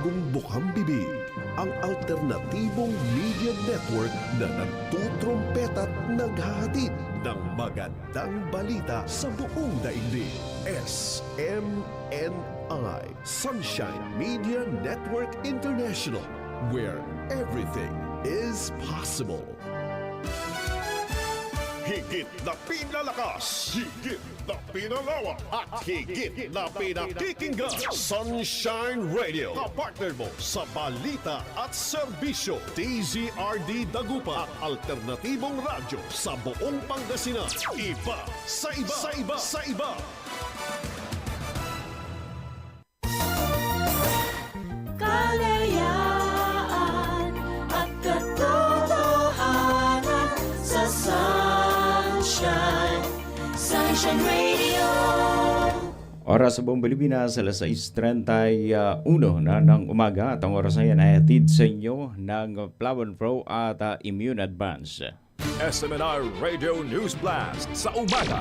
bagong bukang-bibig, ang alternatibong media network na nagtutrumpet at naghahatid ng magandang balita sa buong daigdig. SMNI, Sunshine Media Network International, where everything is possible. Higit na pinalakas, higit na pinalawak, at higit na pinakikinggan. Sunshine Radio, kapartner mo sa balita at serbisyo. DZRD Dagupan, at alternatibong radyo sa buong Pangasinan. Iba sa iba, sa iba, sa iba. Kalayaan at katotohanan sa Sunshine Radio. Oras sa buong Pilipinas, alas 6:31 na ng umaga at ang oras na yan ay hatid sa inyo ng Plawan Pro at Immune Advance. SMNI Radio News Blast sa umaga.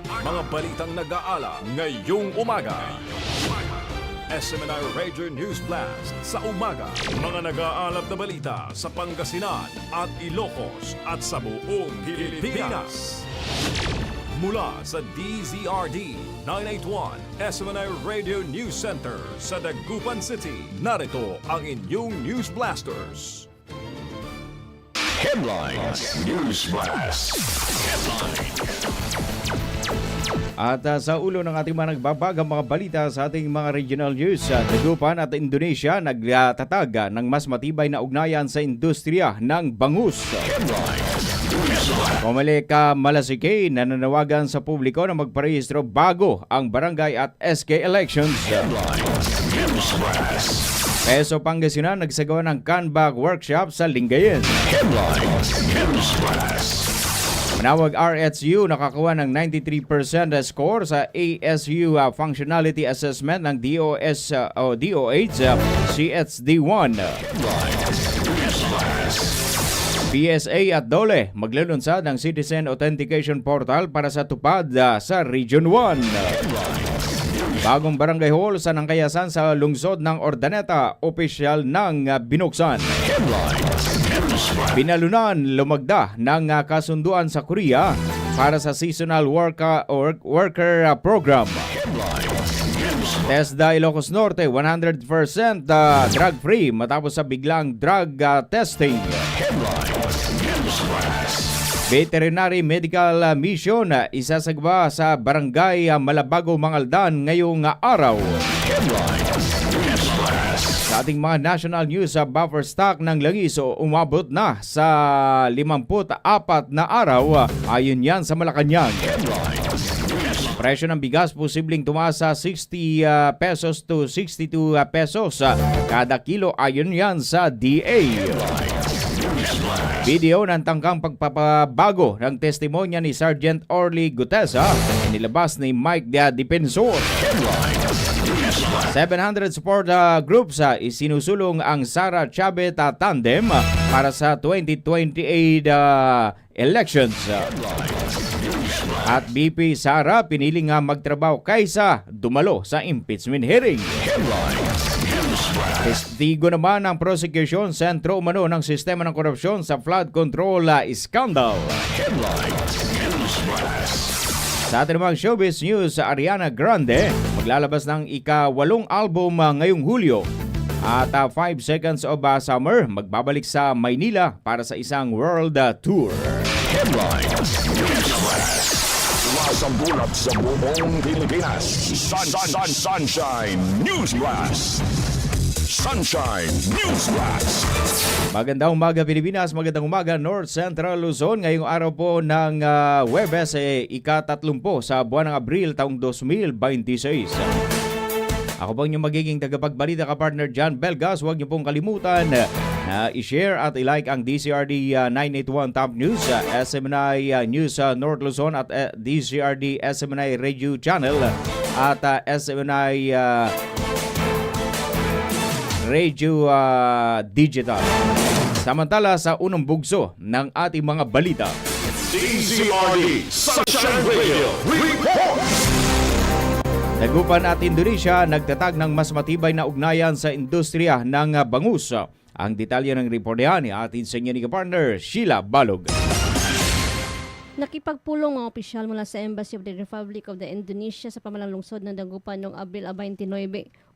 Mga balitang nag-aala ngayong umaga. SMNI Radio News Blast sa umaga. Mga nag-aalap na balita sa Pangasinan at Ilocos at sa buong Pilipinas. Mula sa DZRD 981 SMNI Radio News Center sa Dagupan City, narito ang inyong News Blasters. Headlines News Blast. At sa ulo ng ating mga nagbabagang mga balita sa ating mga regional news, Dagupan at Indonesia nagtatag ng mas matibay na ugnayan sa industriya ng bangus. Pumalik Malasike nananawagan sa publiko na magparehistro bago ang barangay at SK elections. Peso Pangasinan nagsagawa ng canbag workshop sa Lingayen. Manawag RHU nakakuha ng 93% score sa ASU Functionality Assessment ng DOH CHD1. PSA at DOLE maglulunsad ng Citizen Authentication Portal para sa tupad sa Region 1. Bagong barangay hall sa Nangkayasan sa lungsod ng Ordaneta, opisyal ng binuksan. Pinalunan lumagda ng kasunduan sa Korea para sa seasonal worker program. TESDA Ilocos Norte 100% drug-free matapos sa biglang drug testing. Veterinary Medical Mission isasagwa sa Barangay Malabago, Mangaldan ngayong araw. Sa ating mga national news, buffer stock ng langis umabot na sa 54 na araw. Ayon yan sa Malacanang. Presyo ng bigas posibleng tumaas sa 60 pesos to 62 pesos kada kilo. Ayon yan sa DA. Video ng tangkang pagpapabago ng testimonya ni Sergeant Orly Gutesa nilabas ni Mike the Defensor. 700 support groups isinusulong ang Sara Chavez Tandem para sa 2028 elections. At BP Sara piniling magtrabaho kaysa dumalo sa impeachment hearing. Testigo naman ang prosecution sentro umano ng sistema ng korupsyon sa flood control scandal. Sa ating mga showbiz news, Ariana Grande maglalabas ng ika-8 album ngayong Hulyo. At 5 Seconds of Summer magbabalik sa Maynila para sa isang world tour. Sumasambulat sa buong Pilipinas. Sunshine News Blast. Sunshine News Blast. Magandang umaga Pilipinas, magandang umaga North Central Luzon. Ngayong araw po ng Huwebes, ika-30 sa buwan ng Abril taong 2026. Ako po inyong magiging tagapagbalita ka-partner John Belgas. Huwag niyo pong kalimutan na i-share at i-like ang DZRD 981 Top News, SMNI News North Luzon at DZRD SMNI Radio Channel at SMNI Radio Digital. Samantala sa unang bugso ng ating mga balita, DZRD Sunshine Radio Report! Dagupan at Indonesia nagtatag ng mas matibay na ugnayan sa industriya ng bangus. Ang detalye ng report ni atin sa inyo ni partner Sheila Balog. Nakipagpulong mga opisyal mula sa Embassy of the Republic of the Indonesia sa pamalang lungsod ng Dagupan noong Abril 29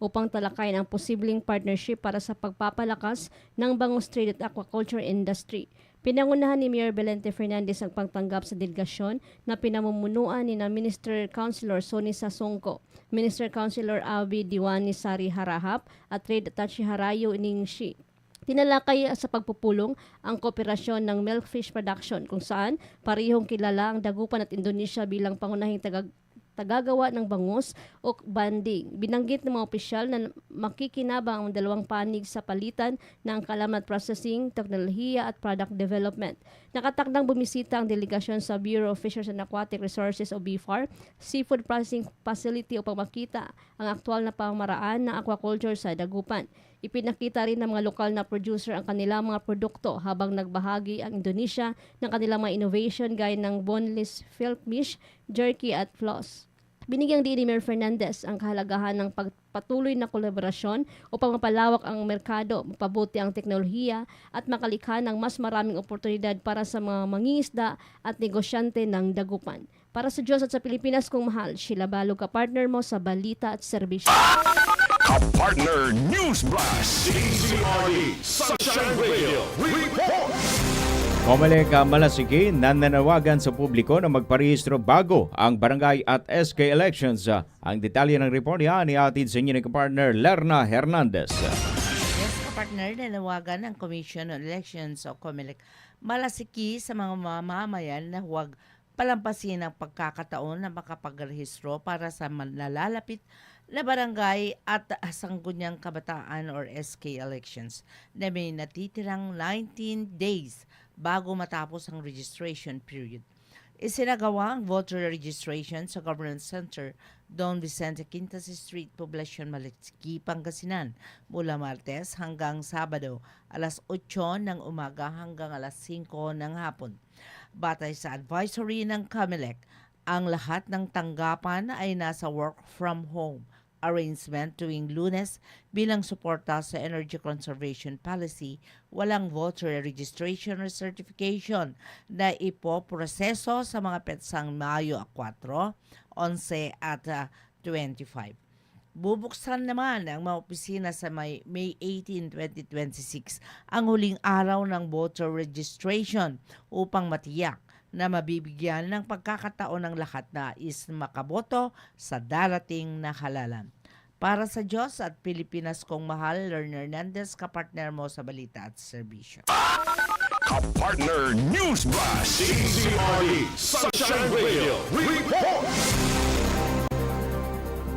upang talakayin ang posibleng partnership para sa pagpapalakas ng bangus trade at aquaculture industry. Pinangunahan ni Mayor Belente Fernandez ang pagtanggap sa delegasyon na pinamumunuan ni Minister Councilor Sonny Sasongko, Minister Councilor Avi Diwani Sari Harahap at Trade Attaché Harayo Ningshi. Tinalakay sa pagpupulong ang kooperasyon ng milkfish production kung saan parehong kilala ang Dagupan at Indonesia bilang pangunahing tagagawa ng bangus o banding. Binanggit ng mga opisyal na makikinabang ang dalawang panig sa palitan ng kalamat processing, teknolohiya at product development. Nakatakdang bumisita ang delegasyon sa Bureau of Fisheries and Aquatic Resources o BFAR, Seafood Processing Facility upang makita ang aktual na pamaraan ng aquaculture sa Dagupan. Ipinakita rin ng mga lokal na producer ang kanilang mga produkto habang nagbahagi ang Indonesia ng kanilang mga innovation gaya ng boneless fish, jerky at floss. Binigyang diin ni Mayor Fernandez ang kahalagahan ng patuloy na kolaborasyon upang mapalawak ang merkado, mapabuti ang teknolohiya at makalikha ng mas maraming oportunidad para sa mga mangingisda at negosyante ng Dagupan. Para sa Diyos at sa Pilipinas kong mahal, Sheila Balog, ka-partner mo sa Balita at Serbisyo. Ka-partner News Blast. DZRE Sunshine Radio Report. Comelec Malasikin nananawagan sa publiko na magparehistro bago ang barangay at SK elections. Ang detalye ng report ni atin sa inyo ni partner Lerna Hernandez. Yes, kapartner, nanawagan ng Commission on Elections o COMELEC Malasiki sa mga mamamayan na huwag palampasin ang pagkakataon na makapagrehistro para sa nalalapit na barangay at sanggunyang kabataan or SK elections na may natitirang 19 days bago matapos ang registration period. Isinagawa ang voter registration sa Government Center, Don Vicente Quintas Street, Poblacion Malasiqui, Pangasinan, mula Martes hanggang Sabado, alas 8 ng umaga hanggang alas 5 ng hapon. Batay sa advisory ng COMELEC, ang lahat ng tanggapan ay nasa work from home arrangement tuwing Lunes bilang suporta sa energy conservation policy. Walang voter registration or certification na ipoproseso sa mga petsang Mayo 4, 11 at 25. Bubuksan naman ang mga opisina sa May 18, 2026 ang huling araw ng voter registration upang matiyak na mabibigyan ng pagkakataon ng lahat na is makaboto sa darating na halalan. Para sa Diyos at Pilipinas kong mahal, Lerna Hernandez, kapartner mo sa Balita at Serbisyo. Ka-partner News Blast. DZRE Sunshine Radio Report.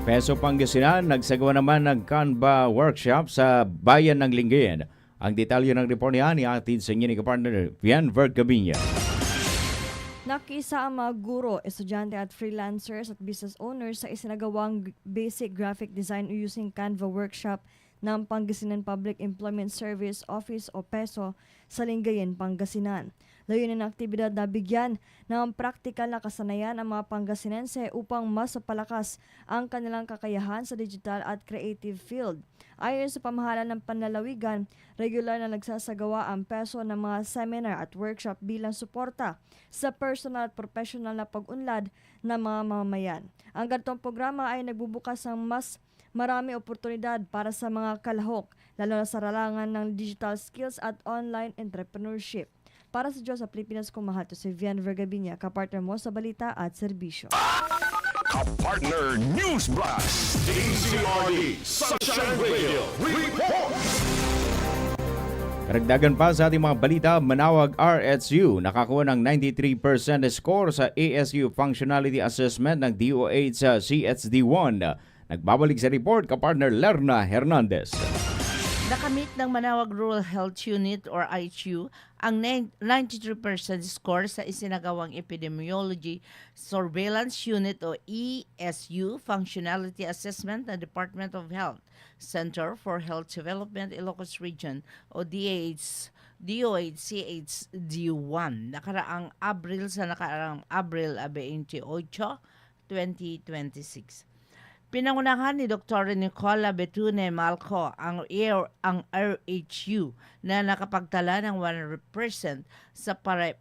Peso Pangasinan nagsagawa naman ng Canva workshop sa Bayan ng Lingayen. Ang detalye ng report ni atin sa inyo ni kapartner Vian Vergabinya. Nakisa ang mga guro, estudyante at freelancers at business owners sa isinagawang basic graphic design using Canva workshop ng Pangasinan Public Employment Service Office o PESO sa Lingayen, Pangasinan. Layunin ng aktibidad na bigyan ng praktikal na kasanayan ang mga Pangasinense upang mas mapalakas ang kanilang kakayahan sa digital at creative field. Ayon sa pamahalaan ng panlalawigan, regular na nagsasagawa ang PESO ng mga seminar at workshop bilang suporta sa personal at professional na pag-unlad ng mga mamamayan. Ang ganitong programa ay nagbubukas ng mas marami oportunidad para sa mga kalahok, lalo na sa larangan ng digital skills at online entrepreneurship. Para sa Diyos sa Pilipinas kong mahal, si Vian Vergabinya, kapartner mo sa Balita at Serbisyo. Ka-partner News Blast. DZRE Sunshine Radio Report. Karagdagan pa sa ating mga balita, Manawag RSU nakakuha ng 93% score sa ASU Functionality Assessment ng DOH sa CHD1. Nagbabalik sa report kapartner Lerna Hernandez. Nakamit ng Manawag Rural Health Unit or IHU ang 93% score sa isinagawang Epidemiology Surveillance Unit o ESU Functionality Assessment ng Department of Health, Center for Health Development Ilocos Region o DOH-CHD1 nakaraang Abril 28, 2026. Pinangunahan ni Dr. Nicola Betune Malco ang RHU na nakapagtala ng 100% sa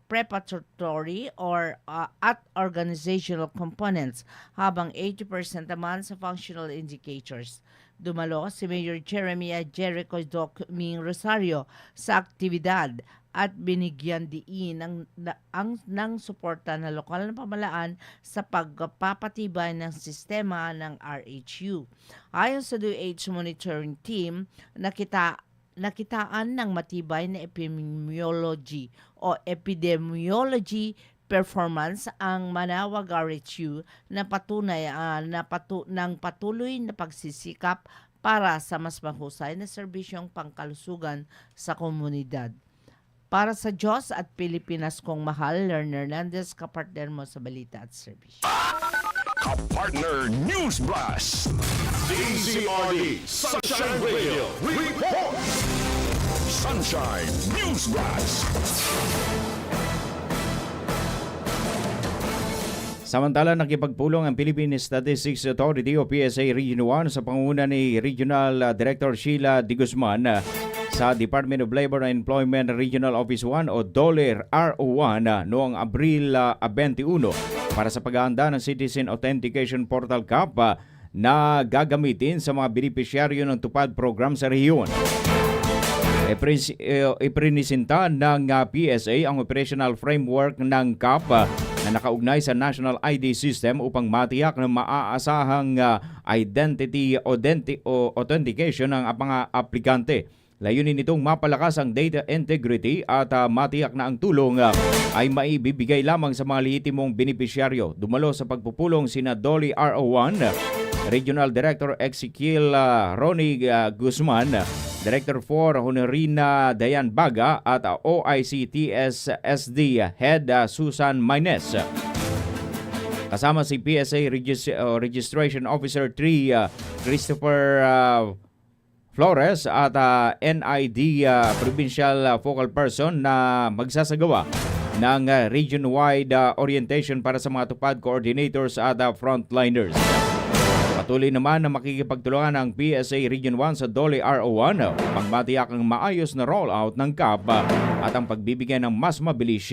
preparatory or at organizational components habang 80% naman sa functional indicators. Dumalo si Mayor Jeremiah Jericho Docming Rosario sa aktibidad at binigyan diin ng suporta ng lokal na pamahalaan sa pagpapatibay ng sistema ng RHU. Ayon sa DOH monitoring team, nakitaan ng matibay na epidemiology performance ang Manawag RHU na patunay ng patuloy na pagsisikap para sa mas mahusay na serbisyong pangkalusugan sa komunidad. Para sa Diyos at Pilipinas kong mahal, Lerner Hernandez, kapartner mo sa Balita at Serbisyo. Kapartner News Blast. DZRD Sunshine Radio Report. Sunshine News Blast. Samantala, nakipagpulong ang Philippine Statistics Authority o PSA Region 1 sa pangunguna ni Regional Director Sheila De Guzman sa Department of Labor and Employment Regional Office 1 o DOLE RO1 noong Abril 21 para sa paghahanda ng Citizen Authentication Portal CAP na gagamitin sa mga benepisyaryo ng tupad program sa rehiyon. Iprinisinta ng PSA ang operational framework ng CAP na nakaugnay sa National ID System upang matiyak na maaasahang identity authentication ng mga aplikante. Layunin nitong mapalakas ang data integrity at matiyak na ang tulong ay maibibigay lamang sa mga lehitimong benepisyaryo. Dumalo sa pagpupulong sina DOLE RO1, Regional Director Ezekiel Ronnie Guzman, Director 4 Honorina Dayan Baga at OIC TSSD Head Susan Maynes. Kasama si PSA Registration Officer 3 Christopher Flores at NID Provincial Focal Person na magsasagawa ng region-wide orientation para sa mga tupad coordinators at frontliners. Patuloy naman na makikipagtulungan ng PSA Region 1 sa DOLE RO1 upang matiyak ang maayos na rollout ng CAP at ang pagbibigay ng mas mabilis,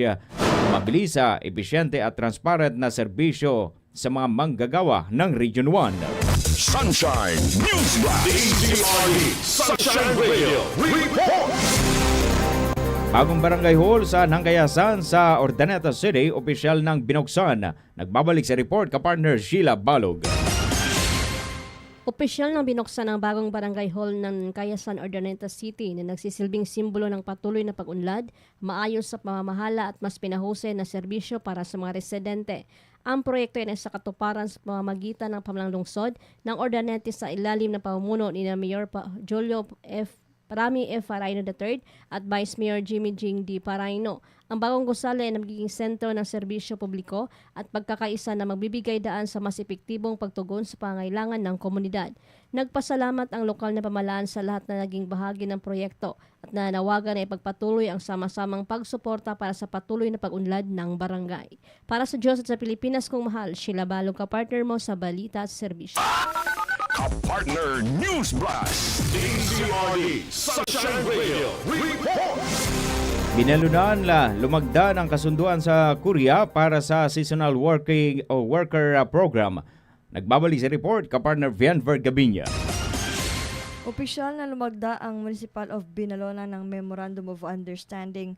episyente at transparent na serbisyo sa mga manggagawa ng Region 1. Sunshine News Blast. DZRD Sunshine Radio Report. Bagong barangay hall sa Nangkayasan sa Urdaneta City, opisyal ng binuksan. Nagbabalik sa report ka-partner Sheila Balog. Opisyal nang binuksan ang bagong barangay hall ng Kayasan, Urdaneta City na nagsisilbing simbolo ng patuloy na pag-unlad, maayos sa pamamahala at mas pinahusay na serbisyo para sa mga residente. Ang proyekto ay nasa katuparan sa pamamagitan ng pamalang lungsod ng Urdaneta sa ilalim ng pamumuno ni Mayor Julio Rami F. Paraino III at Vice Mayor Jimmy Jing D. Paraino. Ang bagong gusali ay magiging sentro ng serbisyo publiko at pagkakaisa na magbibigay daan sa mas epektibong pagtugon sa pangailangan ng komunidad. Nagpasalamat ang lokal na pamahalaan sa lahat na naging bahagi ng proyekto at nanawagan na ipagpatuloy ang sama-samang pagsuporta para sa patuloy na pag-unlad ng barangay. Para sa Diyos at sa Pilipinas kong mahal, Sheila Balog, ka-partner mo sa Balita at Serbisyo. Kapartner News Blast. DZRD Sunshine Radio Report. Binalunan lumagda ng kasunduan sa Korea para sa seasonal worker program. Nagbabalik sa report ka-partner Vienver Gabinya. Opisyal na lumagda ang Municipal of Binalonan ng Memorandum of Understanding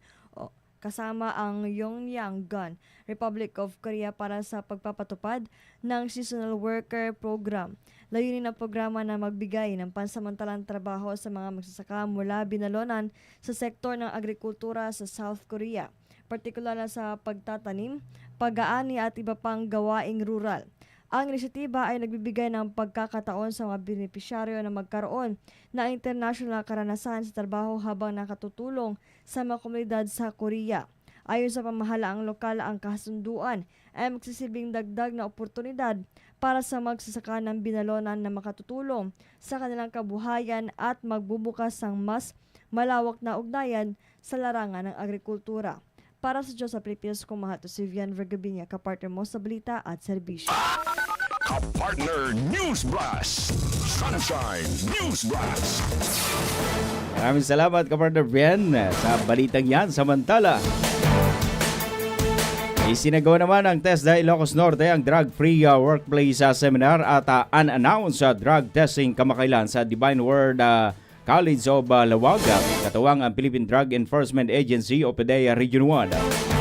kasama ang Yongyang-gun, Republic of Korea para sa pagpapatupad ng seasonal worker program. Layunin ng programa na magbigay ng pansamantalang trabaho sa mga magsasaka mula Binalonan sa sektor ng agrikultura sa South Korea, partikular na sa pagtatanim, pag-aani at iba pang gawaing rural. Ang inisyatiba ay nagbibigay ng pagkakataon sa mga benepisyaryo na magkaroon ng international karanasan sa trabaho habang nakatutulong sa mga komunidad sa Korea. Ayon sa pamahalaang lokal, ang kasunduan ay magsisilbing dagdag na oportunidad para sa magsasaka ng Binalonan na makatutulong sa kanilang kabuhayan at magbubukas ng mas malawak na ugnayan sa larangan ng agrikultura. Para sa Diyos sa Pilipinas, kumahato si Vian Vergabinya, kapartner mo sa Balita at Serbisyo. Kapartner News Blast. Sunshine News Blast. Maraming salamat, Kapartner Bien, sa balitang yan. Samantala, isinagawa naman ng TESDA Ilocos Norte ang drug-free workplace seminar at unannounced drug testing kamakailan sa Divine Word College of Lawag, katuwang ang Philippine Drug Enforcement Agency o PDEA Region 1.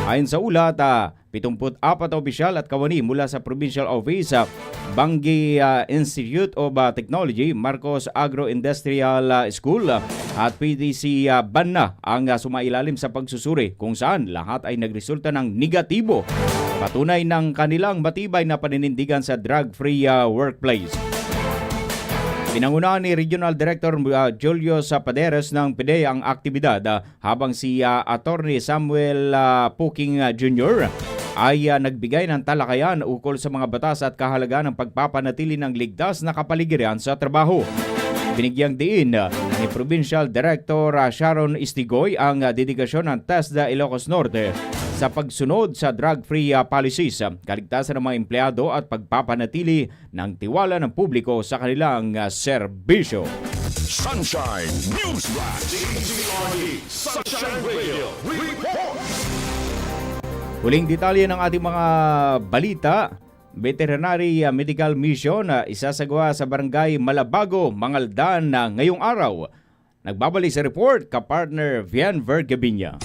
Ayon sa ulat, 74 na opisyal at kawani mula sa Provincial Office, Bangi Institute of Technology, Marcos Agro-Industrial School at PDC Banna ang sumailalim sa pagsusuri kung saan lahat ay nagresulta ng negatibo. Patunay ng kanilang matibay na paninindigan sa drug-free workplace. Pinangunahan ni Regional Director Julius Paderes ng PDEA ang aktibidad habang si Attorney Samuel Puking Jr. ay nagbigay ng talakayan ukol sa mga batas at kahalagaan ng pagpapanatili ng ligtas na kapaligiran sa trabaho. Binigyang diin ni Provincial Director Sharon Istigoy ang dedikasyon ng TESDA Ilocos Norte sa pagsunod sa drug-free policies, kaligtasan ng mga empleyado at pagpapanatili ng tiwala ng publiko sa kanilang serbisyo. Sunshine News Blast. Sunshine Radio Report. Huling detalye ng ating mga balita. Veterinary Medical Mission isasagawa sa Barangay Malabago, Mangaldan ngayong araw. Nagbabalik sa report, Kapartner Vian Vergabinya.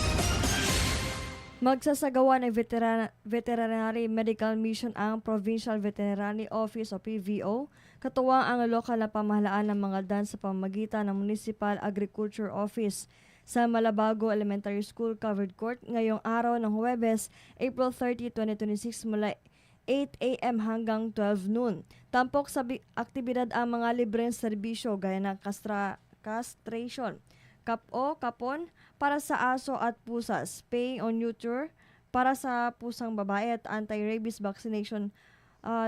Magsasagawa ng Veterinary Medical Mission ang Provincial Veterinary Office o PVO, katuwang ang lokal na pamahalaan ng Mangaldan sa pamamagitan ng Municipal Agriculture Office sa Malabago Elementary School Covered Court ngayong araw ng Huwebes, April 30, 2026 mula 8 a.m. hanggang 12 noon. Tampok sa aktibidad ang mga libreng serbisyo gaya ng castration, kapon para sa aso at pusa, spay or neuter para sa pusang babae at anti-rabies vaccination,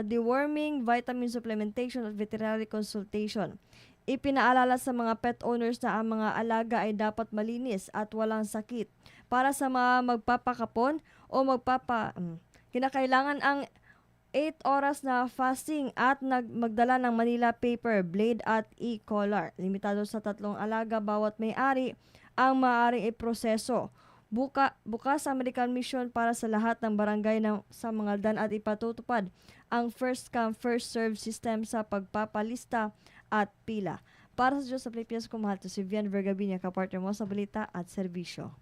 deworming, vitamin supplementation at veterinary consultation. Ipinaalala sa mga pet owners na ang mga alaga ay dapat malinis at walang sakit. Para sa mga magpapakapon o kinakailangan ang 8 oras na fasting at magdala ng Manila paper, blade at e-collar. Limitado sa 3 alaga bawat may-ari ang maaaring iproseso. Bukas ang medical mission para sa lahat ng barangay sa Mangaldan at ipatutupad ang first come first serve system sa pagpapalista at pila. Para sa Diyos sa Pilipinas, kumahal to si Vian Vergabinya, kapartner mo sa balita at serbisyo.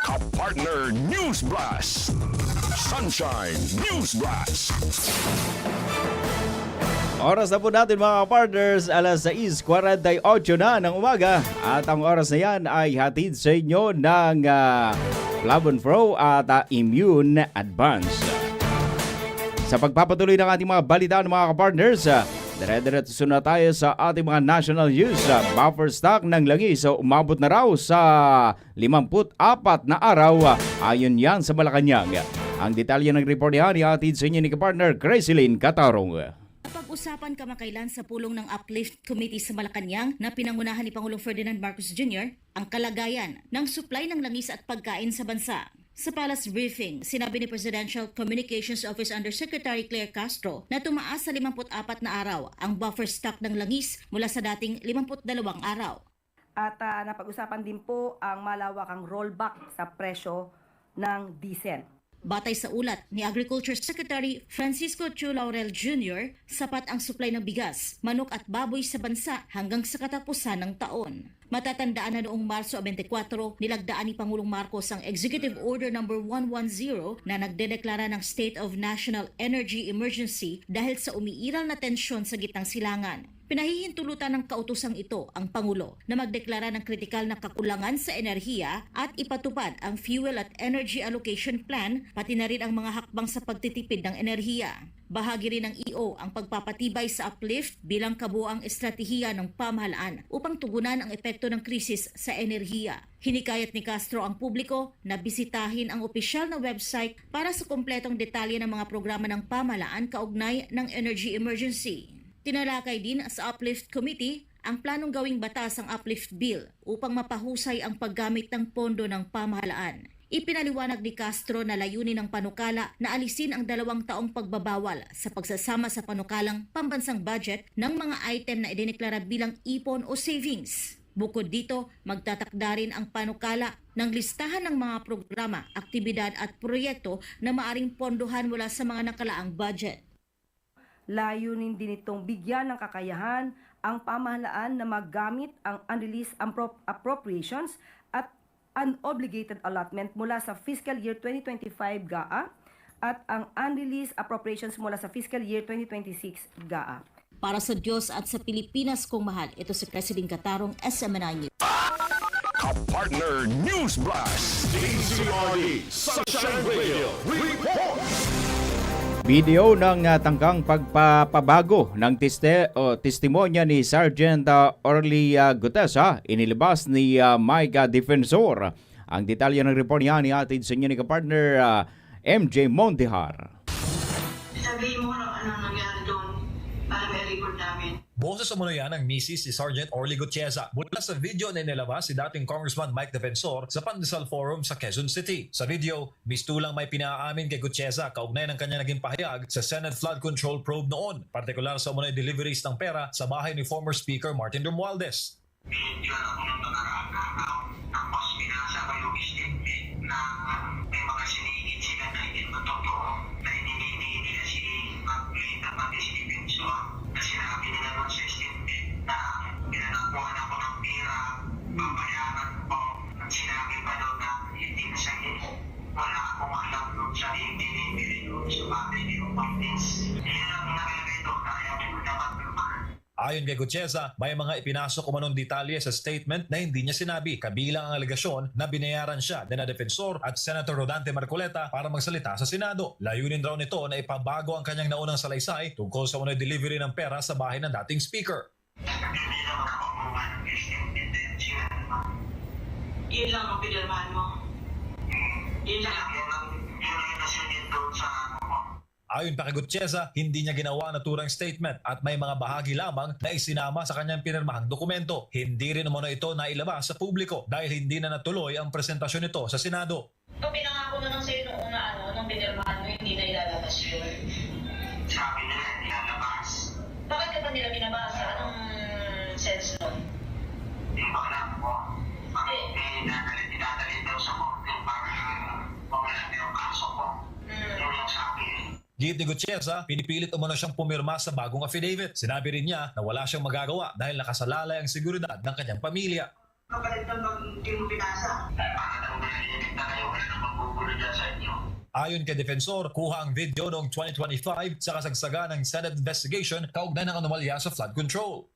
Kapartner News Blast. Sunshine News Blast. Oras na po natin mga partners, alas 6:48 na ng umaga at ang oras na yan ay hatid sa inyo ng Flavon Pro at Immune Advance. Sa pagpapatuloy ng ating mga balitaan mga partners, dire-diretso na tayo sa ating mga national news. Buffer stock ng langis umabot na raw sa 54 na araw ayon yan sa Malacanang. Ang detalye ng report niya ihatid sa inyo ni kapartner Crazelyn Catarong. Pag-usapan kamakailan sa pulong ng Uplift Committee sa Malacanang na pinangunahan ni Pangulong Ferdinand Marcos Jr. ang kalagayan ng supply ng langis at pagkain sa bansa. Sa palace briefing, sinabi ni Presidential Communications Office Undersecretary Claire Castro na tumaas sa 54 na araw ang buffer stock ng langis mula sa dating 52 araw. At napag-usapan din po ang malawakang rollback sa presyo ng diesel. Batay sa ulat ni Agriculture Secretary Francisco Chu Laurel Jr., sapat ang supply ng bigas, manok at baboy sa bansa hanggang sa katapusan ng taon. Matatandaan na noong Marso 24, nilagdaan ni Pangulong Marcos ang Executive Order No. 110 na nagdedeklara ng State of National Energy Emergency dahil sa umiiral na tensyon sa gitnang silangan. Pinahihintulutan ng kautosang ito ang Pangulo na magdeklara ng kritikal na kakulangan sa enerhiya at ipatupad ang Fuel at Energy Allocation Plan, pati na rin ang mga hakbang sa pagtitipid ng enerhiya. Bahagi rin ng EO ang pagpapatibay sa Uplift bilang kabuoang estratehiya ng pamahalaan upang tugunan ang epekto ng krisis sa enerhiya. Hinikayat ni Castro ang publiko na bisitahin ang opisyal na website para sa kumpletong detalye ng mga programa ng pamahalaan kaugnay ng energy emergency. Tinalakay din sa Uplift Committee ang planong gawing batas ang Uplift Bill upang mapahusay ang paggamit ng pondo ng pamahalaan. Ipinaliwanag ni Castro na layunin ng panukala na alisin ang 2 taong pagbabawal sa pagsasama sa panukalang pambansang budget ng mga item na idineklara bilang ipon o savings. Bukod dito, magtatakda rin ang panukala ng listahan ng mga programa, aktibidad at proyekto na maaring pondohan mula sa mga nakalaang budget. Layunin din itong bigyan ng kakayahan ang pamahalaan na magamit ang unreleased appropriations at unobligated allotment mula sa fiscal year 2025 GAA at ang unreleased appropriations mula sa fiscal year 2026 GAA. Para sa Diyos at sa Pilipinas kong mahal, ito si President Katarong, SMNI News. Ka-partner News Blast. DZRD Sunshine Radio Report. Video ng tangkang pagpapabago ng testimonya ni Sergeant Orly Gutesa inilabas ni Mike Defensor. Ang detalye ng report niya ni atid sa inyo ni kapartner MJ Mondihar. Sabihin mo anong nangyari doon para may report namin. Boses umano yan ng misis si Sergeant Orly Gutesa mula sa video na inilabas si dating Congressman Mike Defensor sa Pandesal Forum sa Quezon City. Sa video, mistulang may pinaamin kay Gutesa kaugnay ng kanya naging pahayag sa Senate Flood Control Probe noon, partikular sa umano'y deliveries ng pera sa bahay ni former Speaker Martin Romualdez. Binigyan ako ng nakakakaw tapos pinasa ko yung statement na may mga sinigit sila na hindi matotoo na inininigit nila si Maglinda pati si Defensor na sinabi nila nun sa statement na pinanakuhan ako ng pera, babayaran ko. At sinabi pa doon na hindi na siya wala akong alam doon sa hindi doon sa bagay ni Romualdez. Yan ang nakalagay doon na ayaw ko dapat lumahan. Ayon kay Gutesa, may mga ipinasok umanong detalye sa statement na hindi niya sinabi, kabilang ang alegasyon na binayaran siya na Defensor at Senator Rodante Marcoleta para magsalita sa Senado. Layunin raw nito na ipabago ang kanyang naunang salaysay tungkol sa unang delivery ng pera sa bahay ng dating Speaker. Yun lang ang pinirmahan mo? Yun lang ang nasunod doon sa Ayon pa kay Gutesa, hindi niya ginawa naturang statement at may mga bahagi lamang na isinama sa kanyang pinirmahang dokumento. Hindi rin umano ito nailabas sa publiko dahil hindi na natuloy ang presentasyon nito sa Senado. Ito pinangako na lang sa'yo nung nung pinirmahan mo, hindi na ilalabas yun. Sabi nila, ilalabas. Bakit ka ba nila binabasa? Anong sense nun? Hindi ba alam mo? Dinadalhin daw sa korte para mawala na yung kaso ko. Yun yung sabi. Git ni Gutesa, pinipilit umano siyang pumirma sa bagong affidavit. Sinabi rin niya na wala siyang magagawa dahil nakasalalay ang seguridad ng kanyang pamilya. Kapalit ng hindi mo pinasa. Para daw nalilig na kayo, wala na magbubulo dyan sa inyo. Ayon kay Defensor, kuha ang video noong 2025 sa kasagsaga ng Senate investigation kaugnay ng anomalya sa flood control.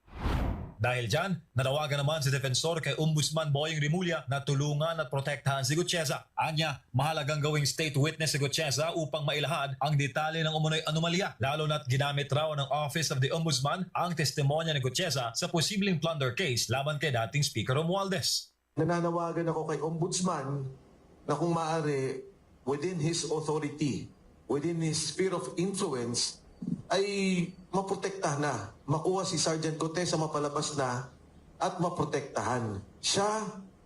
Dahil dyan, nanawagan naman si Defensor kay Ombudsman Boying Rimulya na tulungan at protektahan si Gutesa. Anya, mahalagang gawing state witness si Gutesa upang mailahad ang detalye ng umunoy anomalya, lalo na't ginamit raw ng Office of the Ombudsman ang testimonya ni Gutesa sa posibleng plunder case laban kay dating Speaker Romualdez. Nananawagan ako kay Ombudsman na kung maaari, within his authority, within his sphere of influence, ay maprotektahan na. Makuha si Sergeant Gutesa, mapalabas na at maprotektahan siya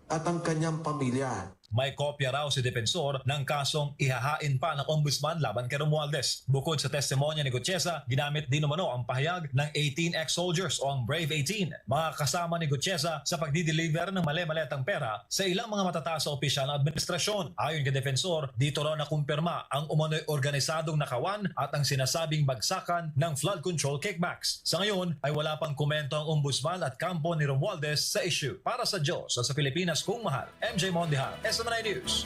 at ang kanyang pamilya. May kopya raw si Defensor ng kasong ihahain pa ng Ombudsman laban kay Romualdez. Bukod sa testimonya ni Gutesa, ginamit din umano ang pahayag ng 18 ex-soldiers o ang Brave 18, mga kasama ni Gutesa sa pagdi-deliver ng mali-maletang pera sa ilang mga matataas na opisyal ng administrasyon. Ayon kay Defensor, dito raw nakumpirma ang umano'y organisadong nakawan at ang sinasabing bagsakan ng flood control kickbacks. Sa ngayon ay wala pang komento ang Ombudsman at kampo ni Romualdez sa issue. Para sa Diyos at sa Pilipinas kung mahal, MJ Mondihar, SMNI News.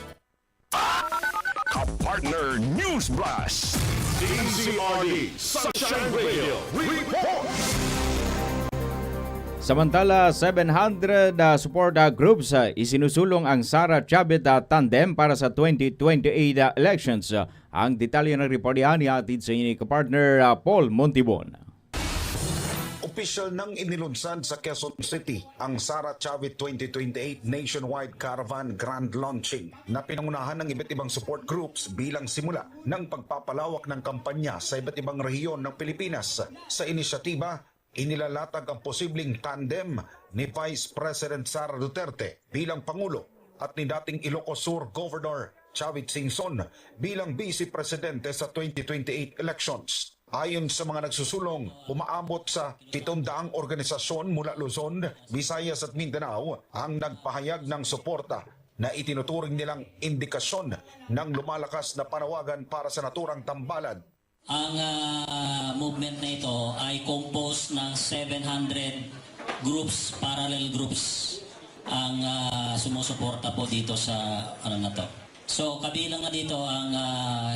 Ka-partner News Blast. DZRD Sunshine Radio Report. Samantala, 700 support groups isinusulong ang Sara Chavit Tandem para sa 2028 elections. Ang detalye ng report ni atid sa inyo kapartner Paul Montibon. Opisyal nang inilunsad sa Quezon City ang Sara Chavit 2028 Nationwide Caravan Grand Launching na pinangunahan ng iba't ibang support groups bilang simula ng pagpapalawak ng kampanya sa iba't ibang rehiyon ng Pilipinas. Sa inisyatiba, inilalatag ang posibleng tandem ni Vice President Sara Duterte bilang Pangulo at ni dating Ilocos Sur Governor Chavit Singson bilang Vice Presidente sa 2028 elections. Ayon sa mga nagsusulong, umaabot sa 700 organisasyon mula Luzon, Visayas at Mindanao ang nagpahayag ng suporta na itinuturing nilang indikasyon ng lumalakas na panawagan para sa naturang tambalan. Ang movement na ito ay composed ng 700 groups, parallel groups ang sumusuporta po dito sa na to. So kabilang na dito ang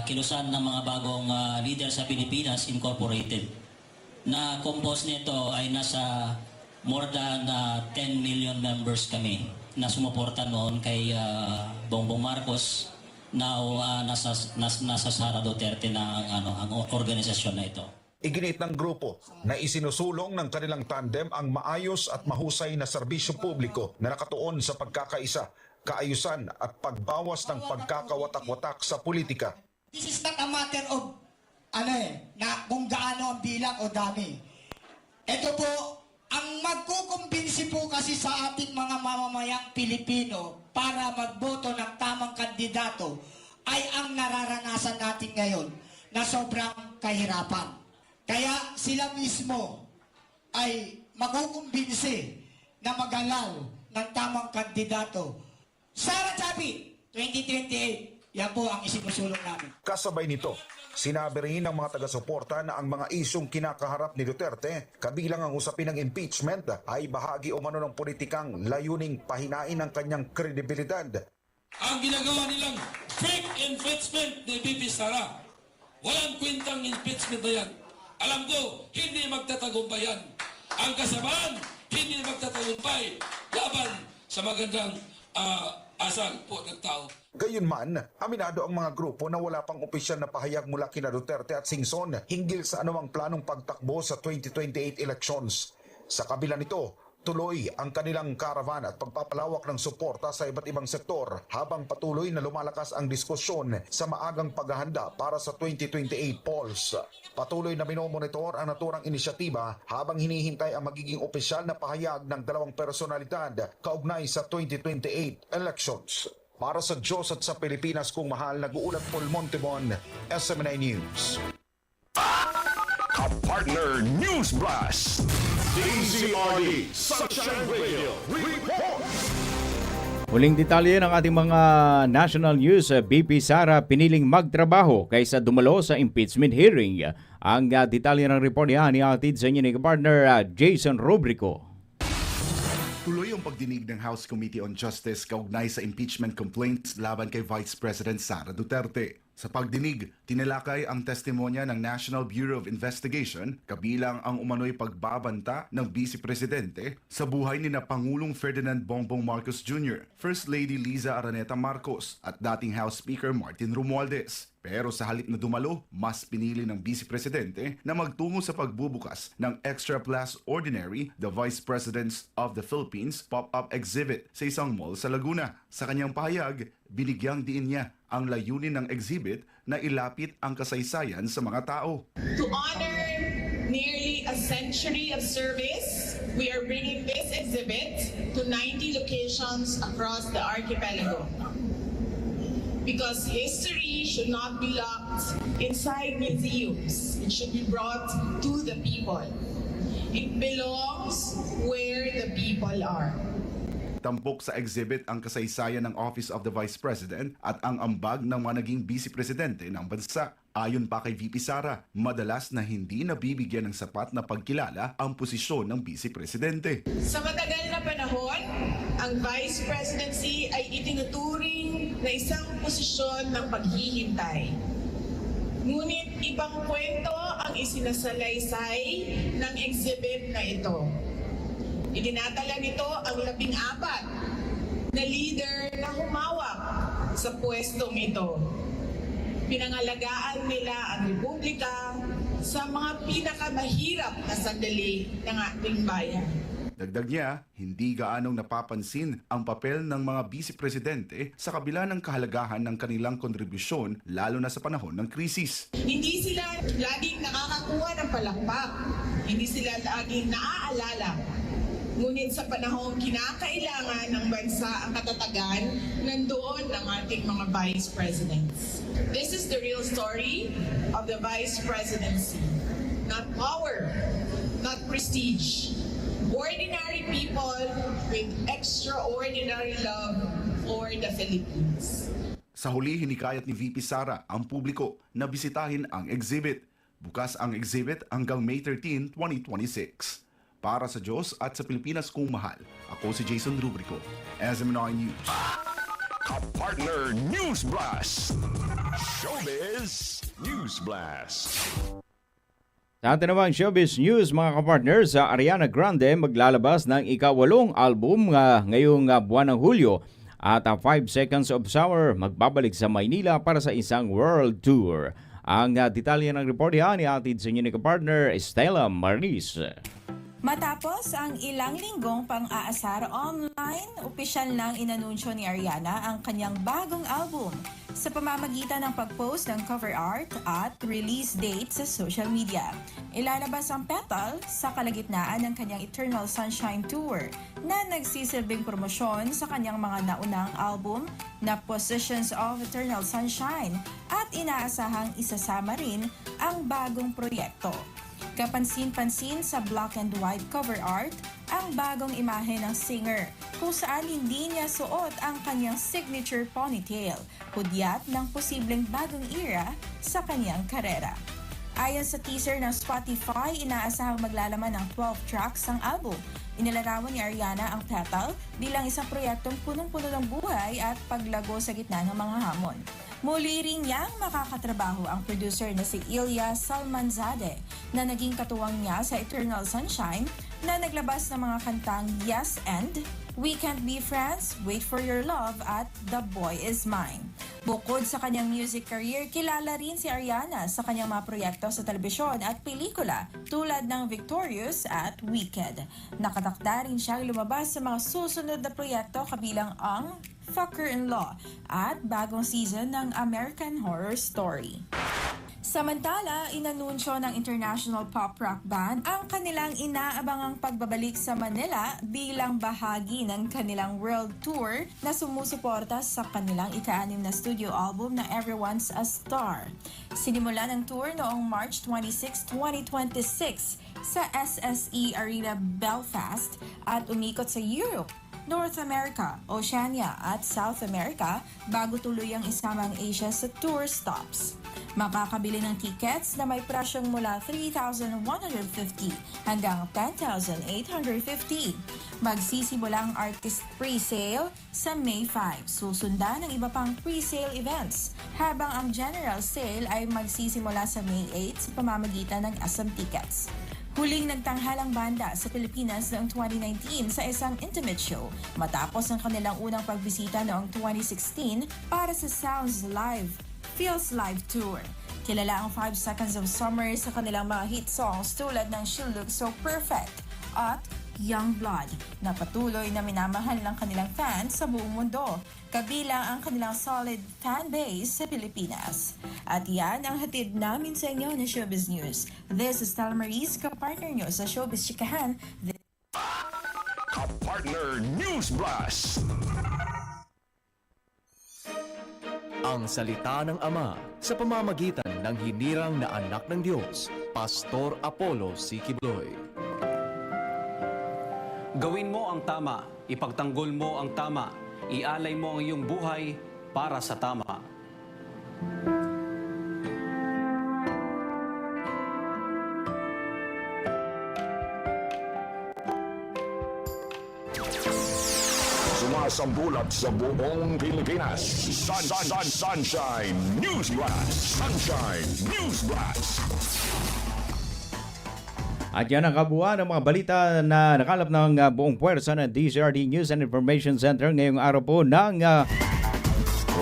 kilusan ng mga bagong leader sa Pilipinas Incorporated na composed nito ay nasa more than 10 million members kami na sumuporta noon kay Bongbong Marcos. Now nasa Sara Duterte na ang organisasyon na ito. Iginit ng grupo na isinusulong ng kanilang tandem ang maayos at mahusay na serbisyo publiko na nakatuon sa pagkakaisa, kaayusan at pagbawas ng pagkakawatak-watak sa politika. This is not a matter of na kung gaano ang bilang o dami. Ito po, ang magkukumbinsi po kasi sa ating mga mamamayang Pilipino para magboto ng tamang kandidato ay ang nararanasan natin ngayon na sobrang kahirapan. Kaya sila mismo ay magkukumbinsi na mag-allow ng tamang kandidato. Sara Chavit, 2028, yan po ang isinusulong namin. Kasabay nito, sinabi rin ng mga taga-suporta na ang mga isyong kinakaharap ni Duterte, kabilang ang usapin ng impeachment, ay bahagi umano ng politikang layuning pahinain ang kanyang kredibilidad. Ang ginagawa nilang fake impeachment ni VP Sara, walang kwentang impeachment na yan. Alam ko, hindi magtatagumpay yan. Ang kasamaan, hindi magtatagumpay laban sa magandang asal po ng tao. Gayunman, aminado ang mga grupo na wala pang opisyal na pahayag mula kina Duterte at Singson hinggil sa anumang planong pagtakbo sa 2028 elections. Sa kabila nito, tuloy ang kanilang karavan at pagpapalawak ng suporta sa iba't ibang sektor habang patuloy na lumalakas ang diskusyon sa maagang paghahanda para sa 2028 polls. Patuloy na minomonitor ang naturang inisyatiba habang hinihintay ang magiging opisyal na pahayag ng dalawang personalidad kaugnay sa 2028 elections. Para sa Diyos at sa Pilipinas kung mahal, nag-uulat Paul Montebon, SMNI News. Ka-partner News Blast. DZRD Sunshine Radio Report. Huling detalye ng ating mga national news, BP Sara piniling magtrabaho kaysa dumalo sa impeachment hearing. Ang detalye ng report niya ni atid sa inyo ni partner Jason Rubrico. Tuloy ang pagdinig ng House Committee on Justice kaugnay sa impeachment complaints laban kay Vice President Sara Duterte. Sa pagdinig, tinalakay ang testimonya ng National Bureau of Investigation kabilang ang umano'y pagbabanta ng Vice Presidente sa buhay ni na Pangulong Ferdinand Bongbong Marcos Jr., First Lady Liza Araneta Marcos at dating House Speaker Martin Romualdez. Pero sa halip na dumalo, mas pinili ng Vice Presidente na magtungo sa pagbubukas ng Extra Plus Ordinary, the Vice Presidents of the Philippines pop-up exhibit sa isang mall sa Laguna. Sa kanyang pahayag, binigyang diin niya ang layunin ng exhibit na ilapit ang kasaysayan sa mga tao. To honor nearly a century of service, we are bringing this exhibit to 90 locations across the archipelago. Because history should not be locked inside museums. It should be brought to the people. It belongs where the people are. Tampok sa exhibit ang kasaysayan ng Office of the Vice President at ang ambag ng mga naging Vice Presidente ng bansa. Ayon pa kay VP Sara, madalas na hindi nabibigyan ng sapat na pagkilala ang posisyon ng Vice Presidente. Sa matagal na panahon, ang Vice Presidency ay itinuturing na isang posisyon ng paghihintay. Ngunit ibang kwento ang isinasalaysay ng exhibit na ito. Idinatala nito ang 14 na leader na humawak sa pwestong ito. Pinangalagaan nila ang Republika sa mga pinakamahirap na sandali ng ating bayan. Dagdag niya, hindi gaanong napapansin ang papel ng mga Vice-Presidente sa kabila ng kahalagahan ng kanilang kontribusyon lalo na sa panahon ng krisis. Hindi sila laging nakakakuha ng palakpak. Hindi sila laging naaalala Ngunit sa panahong kinakailangan ng bansa ang katatagan, nandoon ang ating mga vice presidents. This is the real story of the vice presidency. Not power, not prestige. Ordinary people with extraordinary love for the Philippines. Sa huli, hinikayat ni VP Sara ang publiko na bisitahin ang exhibit. Bukas ang exhibit hanggang May 13, 2026. Para sa Diyos at sa Pilipinas kong mahal, ako si Jason Rubrico, SMNI News. Partner News Blast. Showbiz News Blast. Sa atin namang Showbiz News, mga kapartners, sa Ariana Grande maglalabas ng ika-8 album ngayong buwan ng Hulyo at 5 Seconds of Summer magbabalik sa Maynila para sa isang world tour. Ang detalye ng report yan iatid sa inyo ni kapartner Stella Maris. Matapos ang ilang linggong pang-aasar online, opisyal nang inanunsyo ni Ariana ang kanyang bagong album sa pamamagitan ng pag-post ng cover art at release date sa social media. Ilalabas ang Petal sa kalagitnaan ng kanyang Eternal Sunshine Tour na nagsisilbing promosyon sa kanyang mga naunang album na Positions of Eternal Sunshine at inaasahang isasama rin ang bagong proyekto. Kapansin-pansin sa black and white cover art ang bagong imahe ng singer kung saan hindi niya suot ang kanyang signature ponytail, hudyat ng posibleng bagong era sa kanyang karera. Ayon sa teaser ng Spotify, inaasahang maglalaman ng 12 tracks ang album. Inilarawan ni Ariana ang Petal bilang isang proyektong punong-puno ng buhay at paglago sa gitna ng mga hamon. Muli rin niyang makakatrabaho ang producer na si Ilya Salmanzadeh na naging katuwang niya sa Eternal Sunshine na naglabas ng mga kantang Yes and, We Can't Be Friends, Wait for Your Love at The Boy Is Mine. Bukod sa kanyang music career, kilala rin si Ariana sa kanyang mga proyekto sa telebisyon at pelikula tulad ng Victorious at Wicked. Nakatakda rin siyang lumabas sa mga susunod na proyekto kabilang ang Fucker-in-Law at bagong season ng American Horror Story. Samantala, inanunsyo ng international pop rock band ang kanilang inaabangang pagbabalik sa Manila bilang bahagi ng kanilang world tour na sumusuporta sa kanilang ika-6 na studio album na Everyone's a Star. Sinimulan ang tour noong March 26, 2026 sa SSE Arena Belfast at umikot sa Europe, North America, Oceania at South America bago tuluyang isama ang Asia sa tour stops. Makakabili ng tickets na may presyong mula 3,150 hanggang 10,850. Magsisimula ang artist pre-sale sa May 5. Susundan ng iba pang pre-sale events, habang ang general sale ay magsisimula sa May 8 sa pamamagitan ng SM Tickets. Huling nagtanghal ang banda sa Pilipinas noong 2019 sa isang intimate show matapos ang kanilang unang pagbisita noong 2016 para sa Sounds Live, Feels Live Tour. Kilala ang 5 Seconds of Summer sa kanilang mga hit songs tulad ng She Looks So Perfect at Young Blood na patuloy na minamahal ng kanilang fans sa buong mundo, kabilang ang kanilang solid fan base sa Pilipinas. At yan ang hatid namin sa inyo na Showbiz News. This is Stella Maris, kapartner nyo sa Showbiz Chikahan. Partner News Blast. Ang salita ng Ama sa pamamagitan ng hinirang na anak ng Diyos, Pastor Apollo C. Quibloy. Gawin mo ang tama, ipagtanggol mo ang tama, ialay mo ang iyong buhay para sa tama. Sumasambulat sa buong Pilipinas. Sunshine News Blast. Sunshine News Blast. At yan ang kabuuan ng mga balita na nakalap ng buong puwersa ng DZRD News and Information Center ngayong araw po ng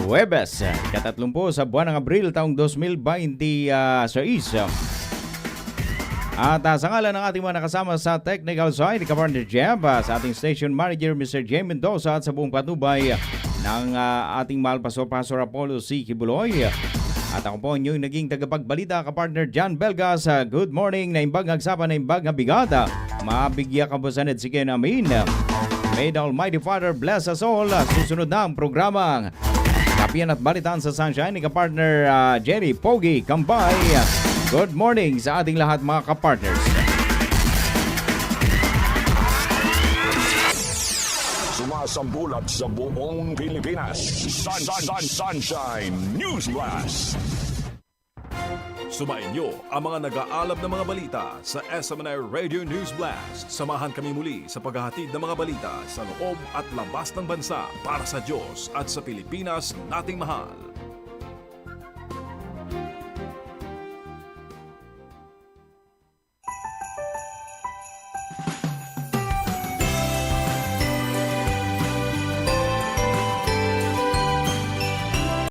Huwebes, 30 sa buwan ng Abril taong 2026. At sa ngalan ng ating mga nakasama sa technical side, Kapartner Jeb, sa ating station manager Mr. J. Mendoza at sa buong patubay ng ating mahal Pastor Apollo C. Quibloy. At ako po inyong naging tagapagbalita, Kapartner John Belgas. Good morning na imbag hagsapan na imbag bigata. Mabigyan ka po sanad sige namin. May the Almighty Father bless us all. Susunod na ang programang Kapiyan at Balitaan sa Sunshine ni kapartner Jerry Pogi Kambay. Good morning sa ating lahat mga kapartners. Sumasambulat sa buong Pilipinas. Sunshine News Blast. Sumainyo ang mga nag-aalab na mga balita sa SMNI Radio News Blast. Samahan kami muli sa paghahatid ng mga balita sa loob at labas ng bansa para sa Diyos at sa Pilipinas nating mahal.